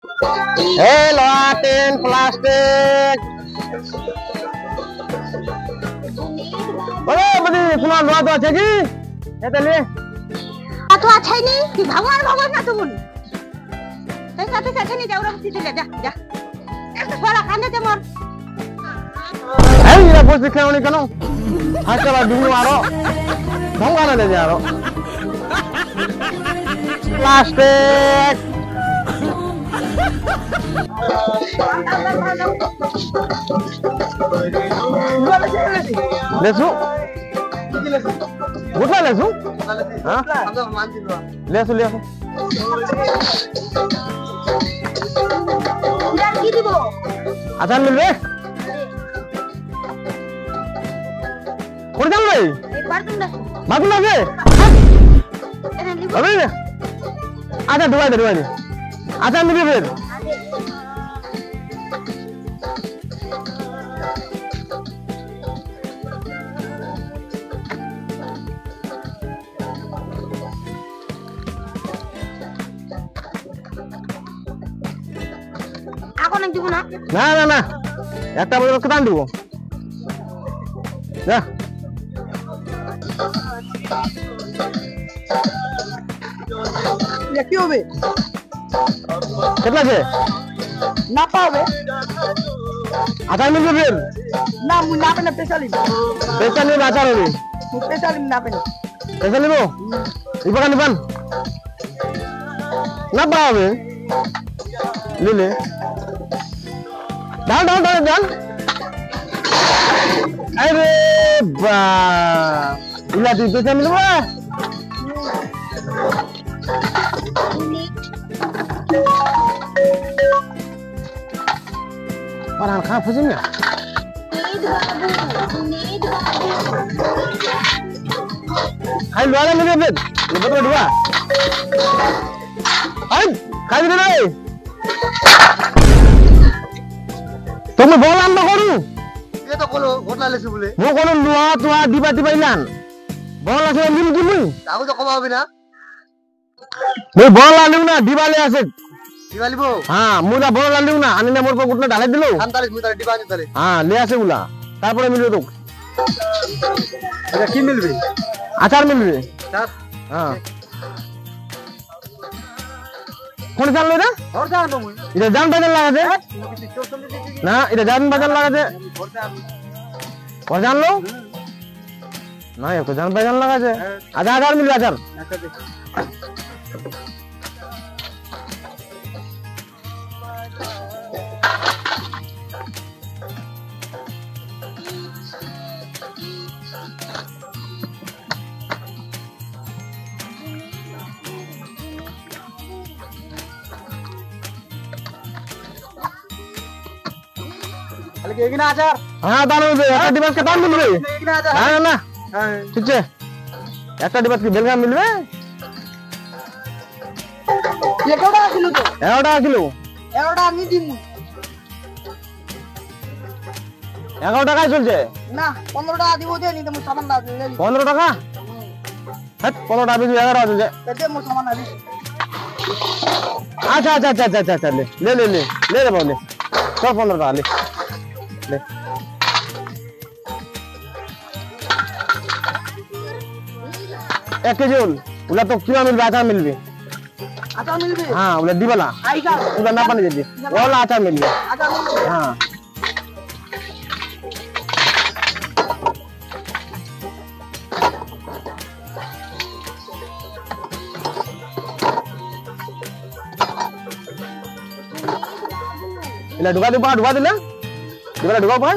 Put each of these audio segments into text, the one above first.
Loatin plastik. Boleh beli pulang dua tu aja lagi. Ya tadi. तो अच्छा ही नहीं भगवान भगवान ना तुम पैसा पैसा अच्छा नहीं जा उरा सीधे जा जा एक तो थोड़ा खाने दे मोर ये बोझ दिखने वाली कनो हाथ चला दूर मारो भंगाना ले जा रो प्लास्टिक लेसु उठा लेसु हाँ लेसु लेसु यार की दिबो अच्छा मिल रे कौन जान भाई एक बार तुम से अबे अच्छा दुआ दे अच्छा मिल फिर ना একটা বড় কেতান দিব যা কি হবে কেতলা আছে না পাবে আচার মিলবে ফের না মু না পেলে পয়সা লিব পয়সা নিয়ে আচার হবে মু পয়সা লিব না পেলে পয়সা নিব নিবান না পাবে নিলে Dan. Aduh, lihat itu saya minum lah. Orang kah pusingnya? Hai dua lah minum bet, betul dua. Hai, kali ini. তুমি বললাম না করু এ তো কোলো ঘটনা লেছে বলে মো কোলো লুয়া তোয়া দিবা ইলান বল আছে মিল কি মুই তাও তো কমা হবে না মই বল আনিউ না দিবালে আছে দিবালিবো হ্যাঁ মুদা বল আনিউ না আনি না মোর পর গুটনা ঢালাই দিলো 45 মুদা দিবা আনি তালে হ্যাঁ লে আছে উলা তারপরে মিলবে তো এটা কি মিলবে আচার মিলবে স্যার হ্যাঁ কোন জানলো এটা ওর জানবো মুই এটা জান বাজার লাগাতে না এটা জান বাজার লাগাতে ওর জানলো না একটু জান বাজার লাগাতে আচার মিলবে আচার Gini ajar. Tahu deh. Eta dibat ke tamu dulu. Gini ajar. Nah. Cuci. Eta dibat ke belga milbe. Ya kau kilo tuh. Kilo. Ini dimu. Ya kau টাকা চলছে? না, 15 টাকা দিব দে নি তো মোর সামান না দিলে। 15 টাকা? হ্যাঁ, 15 টাকা বিজু 11 চলছে। দে মোর সামান না দি। আচ্ছা ले रे बाबू ले। সব 15 টাকা ले। एक केजी उला तो किलो मिलबे आटा मिलबे हां उला दिबला उला ना पानी दे ओला आटा मिलबे हां इला ढुका दिला दिबला ढुका पा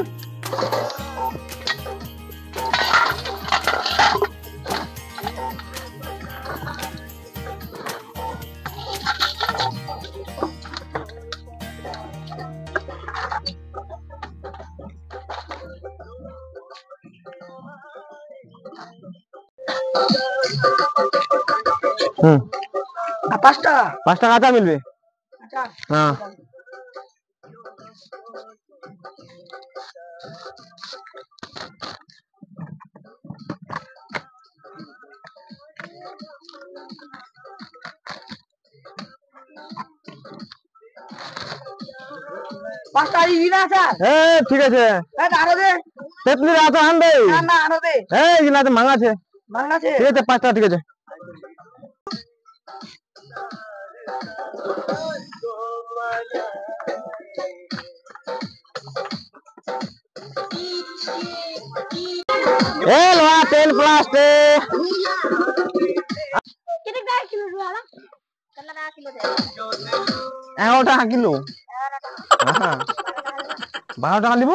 पाँच टाका आटा मिलबे हाँ পাঁচটা ইনা আছে ঠিক আছে আরো দে তেতলির আছে আন দে না আরো দে ইনাতে মাং আছে মাংনা আছে ঠিক আছে 5টা ঠিক আছে লোয়া 10 প্লাস তে কিনে গায় কিলো রুয়ালা কল্লা না কিলো দে 11 টাকা কিলো হ্যাঁ 12 টাকা দিব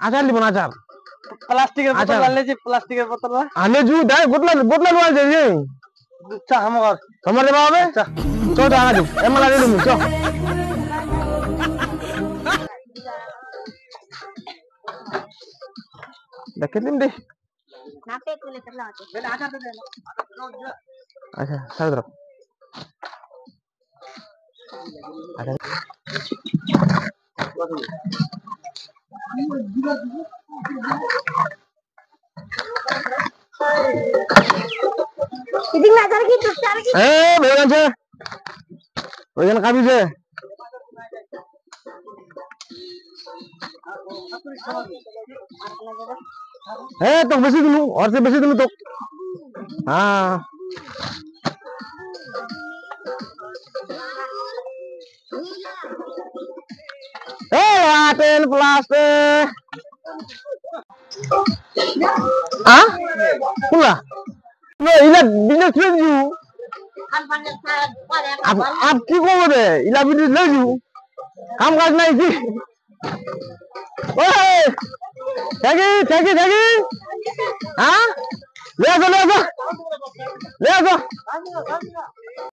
আচার দিব না আচার প্লাস্টিকের বোতল আনলেছি প্লাস্টিকের বোতল আলে জু দে বোতল লোয়া দে চা আমার তোমার দেবা হবে চা চো টাকা দি এমলা দিলু চো দেখেলিম দে না পেট মিলে চলা আছে বেলা আটা দে আচ্ছা সাইড রাখ আচ্ছা ইদিক না জার কি তুই আর কি ভেগান আছে ওইখানে কাবি যে তো বেশি দিলু और से বেশি দিলু তো हां आटेल प्लस कुला नो इला बिजनेस ले जू आप की को रे इला बिजनेस ले जू काम काज नहीं की ओए थैगी हां ले आ